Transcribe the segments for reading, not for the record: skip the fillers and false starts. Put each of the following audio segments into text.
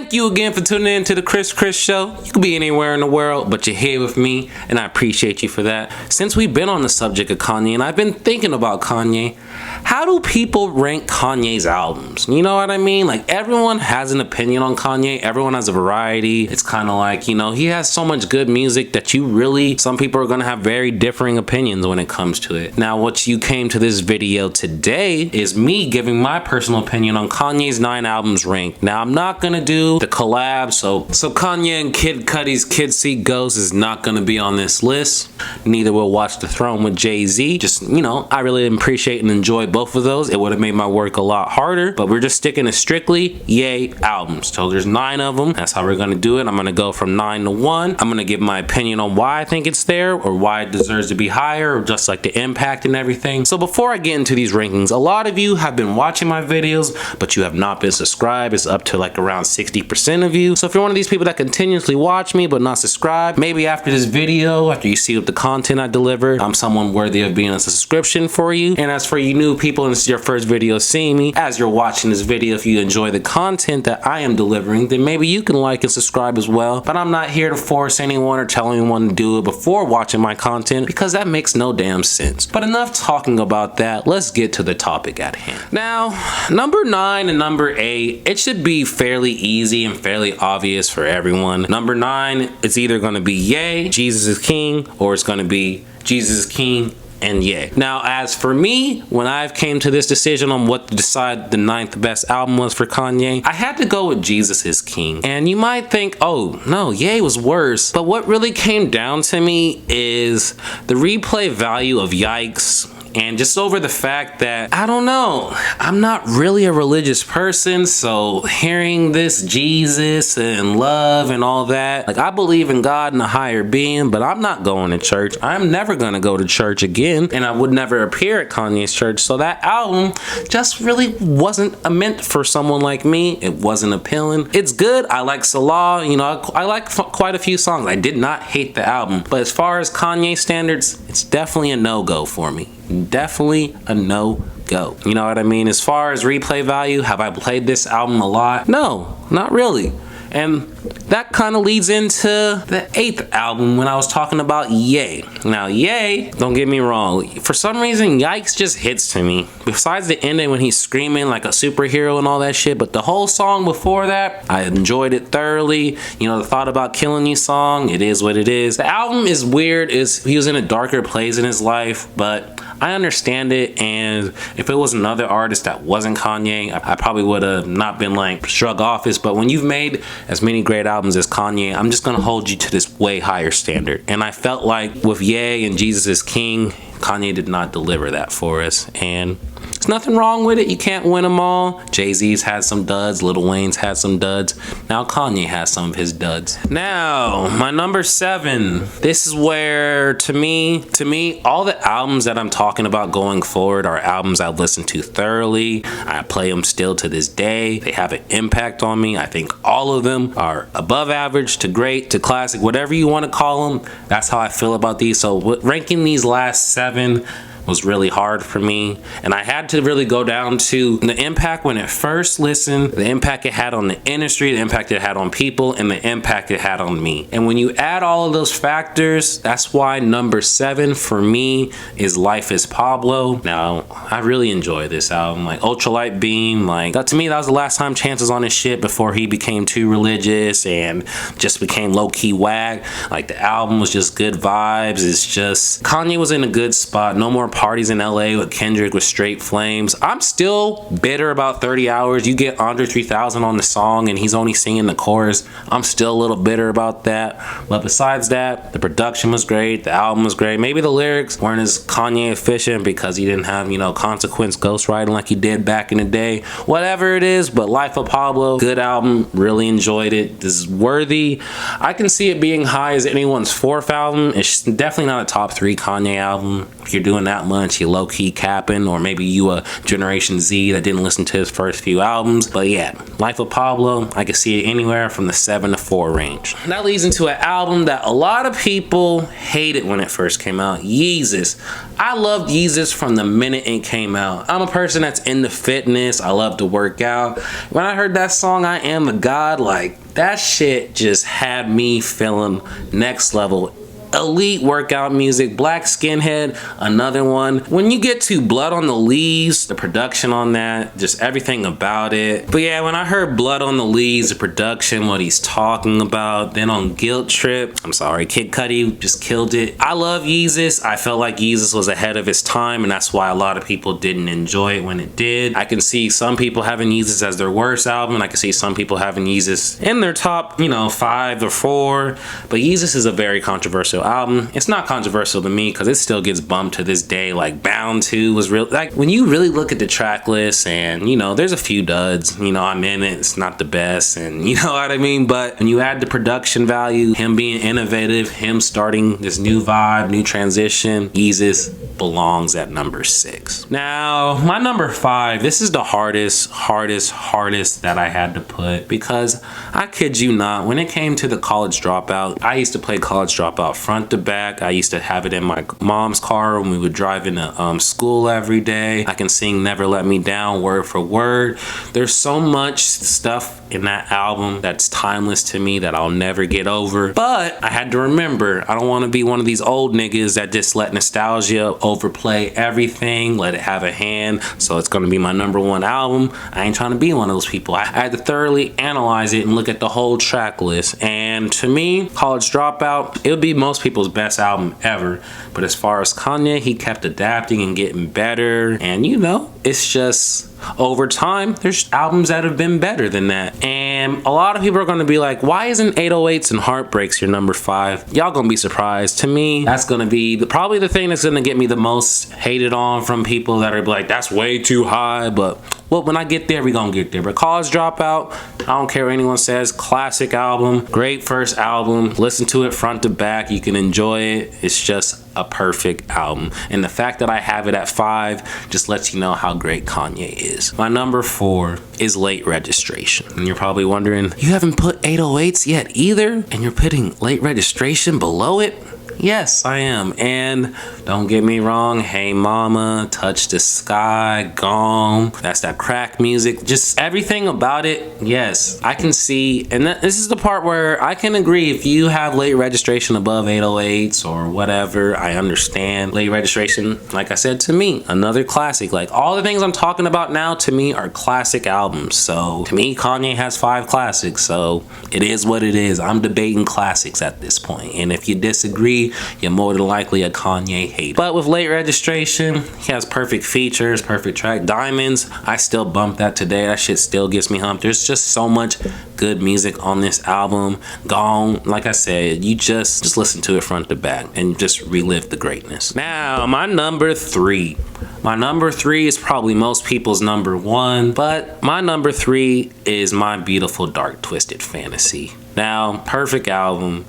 Thank you again for tuning in to the Chris Show. You could be anywhere in the world, but you're here with me, and I appreciate you for that. Since we've been on the subject of Kanye, and I've been thinking about Kanye, how do people rank Kanye's albums? You know what I mean? Like, everyone has an opinion on Kanye. Everyone has a variety. It's kind of like, you know, he has so much good music that some people are going to have very differing opinions when it comes to it. Now, what you came to this video today is me giving my personal opinion on Kanye's 9 albums ranked. Now, I'm not going to do the collab, so Kanye and Kid Cudi's Kids See Ghosts is not going to be on this list. Neither will Watch the Throne with Jay-Z. Just, you know, I really appreciate and enjoy both of those. It would have made my work a lot harder, but we're just sticking to strictly Ye albums. So there's 9 of them. That's how we're going to do it. I'm going to go from 9 to 1. I'm going to give my opinion on why I think it's there, or why it deserves to be higher, or just like the impact and everything. So before I get into these rankings, a lot of you have been watching my videos, but you have not been subscribed. It's up to like around 60% of you. So if you're one of these people that continuously watch me but not subscribe, maybe after this video, after you see the content I deliver, I'm someone worthy of being a subscription for you. And as for you new people, and this is your first video seeing me, as you're watching this video, if you enjoy the content that I am delivering, then maybe you can like and subscribe as well. But I'm not here to force anyone or tell anyone to do it before watching my content, because that makes no damn sense. But enough talking about that. Let's get to the topic at hand. Now, number 9 and number 8, it should be fairly easy and fairly obvious for everyone. Number 9, it's either going to be Ye, Jesus is King, or it's going to be Jesus is King and Ye. Now, as for me, when I came to this decision on what to decide the 9th best album was for Kanye, I had to go with Jesus is King. And you might think, oh no, Ye was worse. But what really came down to me is the replay value of Yikes, and just over the fact that, I don't know, I'm not really a religious person, so hearing this Jesus and love and all that, like, I believe in God and a higher being, but I'm not going to church. I'm never gonna go to church again, and I would never appear at Kanye's church. So that album just really wasn't meant for someone like me. It wasn't appealing. It's good. I like Salah, you know, I like quite a few songs. I did not hate the album, but as far as Kanye standards, it's definitely a no-go for me. Definitely a no-go. You know what I mean? As far as replay value, have I played this album a lot? No, not really. And that kind of leads into the 8th album when I was talking about Ye. Now, Ye, don't get me wrong, for some reason, Yikes just hits to me. Besides the ending when he's screaming like a superhero and all that shit, but the whole song before that, I enjoyed it thoroughly. You know, the Thought About Killing You song, it is what it is. The album is weird. He was in a darker place in his life, but I understand it, and if it was another artist that wasn't Kanye, I probably would have not been like shrug off this. But when you've made as many great albums as Kanye, I'm just gonna hold you to this way higher standard. And I felt like with Ye and Jesus is King, Kanye did not deliver that for us, and there's nothing wrong with it. You can't win them all. Jay-Z's had some duds, Lil Wayne's had some duds. Now Kanye has some of his duds. Now, my number 7. This is where, to me, all the albums that I'm talking about going forward are albums I've listened to thoroughly. I play them still to this day. They have an impact on me. I think all of them are above average to great to classic, whatever you want to call them. That's how I feel about these. So ranking these last 7 was really hard for me, and I had to really go down to the impact when it first listened, the impact it had on the industry, the impact it had on people, and the impact it had on me. And when you add all of those factors, that's why number 7 for me is Life is Pablo. Now, I really enjoy this album. Like Ultralight Beam, like to me that was the last time Chance was on his shit before he became too religious and just became low-key wag. Like, the album was just good vibes. It's just Kanye was in a good spot. No more parties in LA with Kendrick with Straight Flames. I'm still bitter about 30 Hours. You get Andre 3000 on the song and he's only singing the chorus. I'm still a little bitter about that. But besides that, the production was great. The album was great. Maybe the lyrics weren't as Kanye efficient because he didn't have, you know, Consequence ghostwriting like he did back in the day. Whatever it is, but Life of Pablo, good album. Really enjoyed it. This is worthy. I can see it being high as anyone's 4th album. It's definitely not a top 3 Kanye album. if you're doing that much, you low-key capping, or maybe you a Generation Z that didn't listen to his first few albums. But yeah, Life of Pablo, I can see it anywhere from the 7 to 4 range. That leads into an album that a lot of people hated when it first came out, Yeezus. I loved Yeezus from the minute it came out. I'm a person that's into fitness. I love to work out. When I heard that song, I Am the God, like, that shit just had me feeling next level. Elite workout music. Black Skinhead, another one. When you get to Blood on the Leaves, the production on that, just everything about it. But yeah, when I heard Blood on the Leaves, the production, what he's talking about, then on Guilt Trip, I'm sorry, Kid Cudi just killed it. I love Yeezus. I felt like Yeezus was ahead of his time, and that's why a lot of people didn't enjoy it when it did. I can see some people having Yeezus as their worst album, and I can see some people having Yeezus in their top, 5 or 4. But Yeezus is a very controversial album. It's not controversial to me because it still gets bumped to this day. Like Bound 2 was real. Like when you really look at the track list, and there's a few duds. I'm in it. It's not the best, and you know what I mean. But when you add the production value, him being innovative, him starting this new vibe, new transition, Yeezus belongs at number 6. Now my number 5. This is the hardest that I had to put, because I kid you not, when it came to the College Dropout, I used to play College Dropout front to back. I used to have it in my mom's car when we would drive into school every day. I can sing Never Let Me Down word for word. There's so much stuff in that album that's timeless to me that I'll never get over. But I had to remember, I don't want to be one of these old niggas that just let nostalgia overplay everything, let it have a hand. So it's going to be my number 1 album. I ain't trying to be one of those people. I had to thoroughly analyze it and look at the whole track list. And to me, College Dropout, it would be most people's best album ever. But as far as Kanye, he kept adapting and getting better. And it's just, over time, there's albums that have been better than that. And a lot of people are going to be like, why isn't 808s and Heartbreaks your number 5? Y'all gonna be surprised. To me, that's gonna be probably the thing that's gonna get me the most hated on from people that are like, that's way too high. But well, when I get there, we gonna get there. But College Dropout, I don't care what anyone says, classic album, great first album. Listen to it front to back, you can enjoy it. It's just a perfect album. And the fact that I have it at 5 just lets you know how great Kanye is. My number 4 is Late Registration. And you're probably wondering, you haven't put 808s yet either, and you're putting Late Registration below it? Yes, I am. And don't get me wrong, Hey Mama, Touch the Sky, Gone, that's that crack music, just everything about it. Yes, I can see, and this is the part where I can agree. If you have Late Registration above 808s or whatever, I understand. Late Registration, like I said, to me, another classic. Like all the things I'm talking about now, to me, are classic albums. So to me, Kanye has 5 classics, so it is what it is. I'm debating classics at this point, and if you disagree, you're more than likely a Kanye hater. But with Late Registration, he has perfect features, perfect track. Diamonds, I still bump that today. That shit still gets me humped. There's just so much good music on this album. Gone, like I said, you just listen to it front to back and just relive the greatness. Now, my number 3. My number 3 is probably most people's number 1, but my number 3 is My Beautiful Dark Twisted Fantasy. Now, perfect album.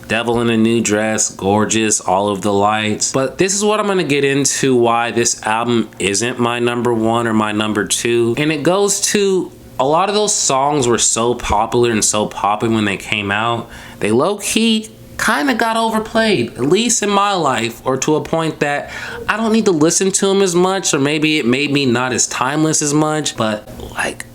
Devil in a New Dress, gorgeous, all of the lights. But this is what I'm gonna get into why this album isn't my number 1 or my number 2. And it goes to, a lot of those songs were so popular and so popping when they came out. They low-key kind of got overplayed, at least in my life, or to a point that I don't need to listen to them as much, or maybe it made me not as timeless as much. But like,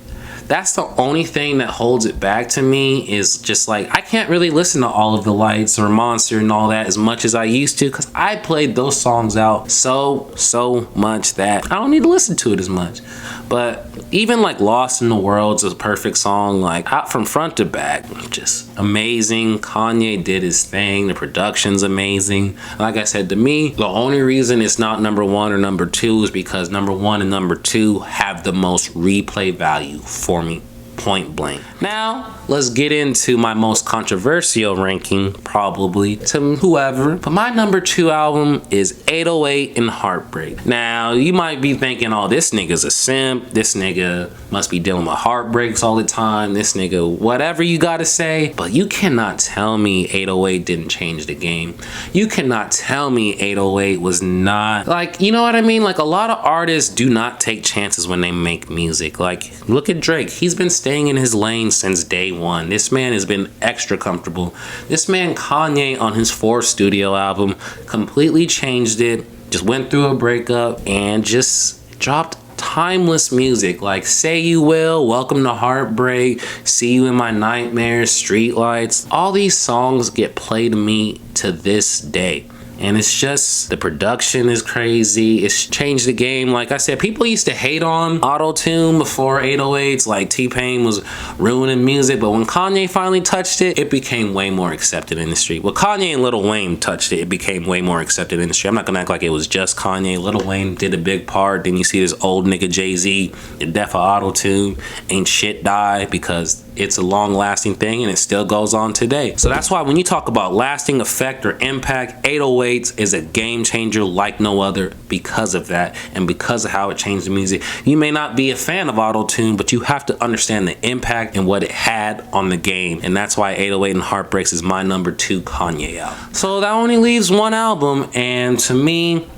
that's the only thing that holds it back to me, is just like, I can't really listen to All of the Lights or Monster and all that as much as I used to, because I played those songs out so much that I don't need to listen to it as much. But even like Lost in the World's a perfect song, like out from front to back, just amazing. Kanye did his thing, the production's amazing. Like I said, to me, the only reason it's not number 1 or number 2 is because number 1 and number 2 have the most replay value for me point blank. Now, let's get into my most controversial ranking, probably to whoever. But my number 2 album is 808 and Heartbreak. Now, you might be thinking, oh, this nigga's a simp. This nigga must be dealing with heartbreaks all the time. This nigga, whatever you gotta say. But you cannot tell me 808 didn't change the game. You cannot tell me 808 was not, like, you know what I mean? Like, a lot of artists do not take chances when they make music. Like, look at Drake. He's been staying in his lane since day one. This man has been extra comfortable. This man, Kanye, on his 4th studio album, completely changed it, just went through a breakup and just dropped timeless music like Say You Will, Welcome to Heartbreak, See You in My Nightmares, Streetlights. All these songs get played to me to this day. And it's just, the production is crazy. It's changed the game. Like I said, people used to hate on auto-tune before 808s. Like T-Pain was ruining music. But when Kanye finally touched it, it became way more accepted in the street. When Kanye and Lil Wayne touched it, it became way more accepted in the street. I'm not gonna act like it was just Kanye. Lil Wayne did a big part. Then you see this old nigga Jay-Z, the death of auto-tune. Ain't shit die, because it's a long-lasting thing and it still goes on today. So that's why when you talk about lasting effect or impact, 808s is a game changer like no other because of that and because of how it changed the music. You may not be a fan of auto-tune, but you have to understand the impact and what it had on the game. And that's why 808 and Heartbreaks is my number 2 Kanye album. So that only leaves one album, and to me,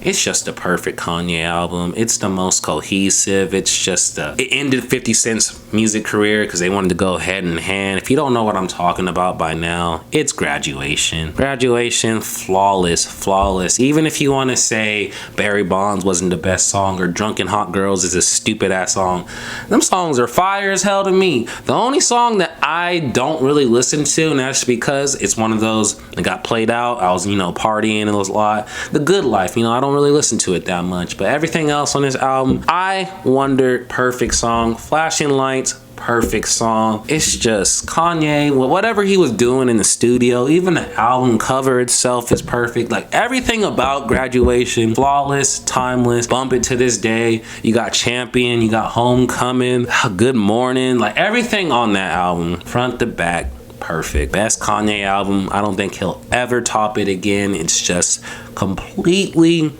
it's just a perfect Kanye album. It's the most cohesive. It's just it ended 50 Cent's music career because they wanted to go hand in hand. If you don't know what I'm talking about by now, it's Graduation. Graduation, flawless. Even if you want to say Barry Bonds wasn't the best song or Drunken Hot Girls is a stupid ass song, them songs are fire as hell to me. The only song that I don't really listen to, and that's because it's one of those that got played out. I was, partying a lot. The Good Life, I don't really listen to it that much, but everything else on this album, I Wonder, perfect song. Flashing Lights, perfect song. It's just Kanye, whatever he was doing in the studio, even the album cover itself is perfect. Like, everything about Graduation, flawless, timeless, bump it to this day. You got Champion, you got Homecoming, Good Morning, like everything on that album, front to back, perfect. Best Kanye album. I don't think he'll ever top it again. It's just completely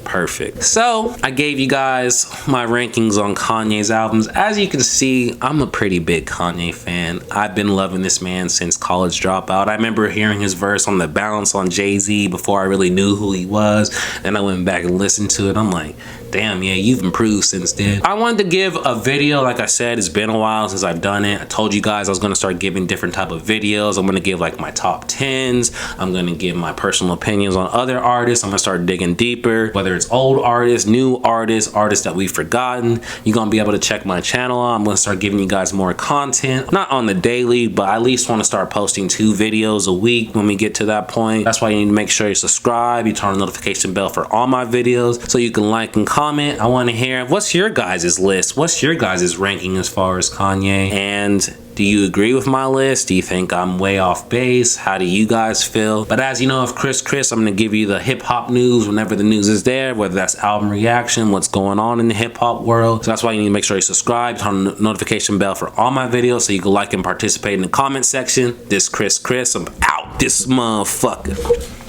perfect. So I gave you guys my rankings on Kanye's albums. As you can see, I'm a pretty big Kanye fan. I've been loving this man since College Dropout. I remember hearing his verse on the Bounce on Jay-Z before I really knew who he was. Then I went back and listened to it. I'm like, damn, yeah, you've improved since then. I wanted to give a video. Like I said, it's been a while since I've done it. I told you guys I was going to start giving different type of videos. I'm going to give like my top 10s. I'm going to give my personal opinions on other artists. I'm going to start digging deeper, whether it's old artists, new artists, artists that we've forgotten. You're going to be able to check my channel. I'm going to start giving you guys more content, not on the daily, but I at least want to start posting 2 videos a week when we get to that point. That's why you need to make sure you subscribe, you turn on the notification bell for all my videos so you can like and comment. I want to hear, what's your guys' list? What's your guys' ranking as far as Kanye? And do you agree with my list? Do you think I'm way off base? How do you guys feel? But as you know, of Chris, I'm going to give you the hip hop news whenever the news is there, whether that's album reaction, what's going on in the hip hop world. So that's why you need to make sure you subscribe, turn on the notification bell for all my videos so you can like and participate in the comment section. This Chris, I'm out this motherfucker.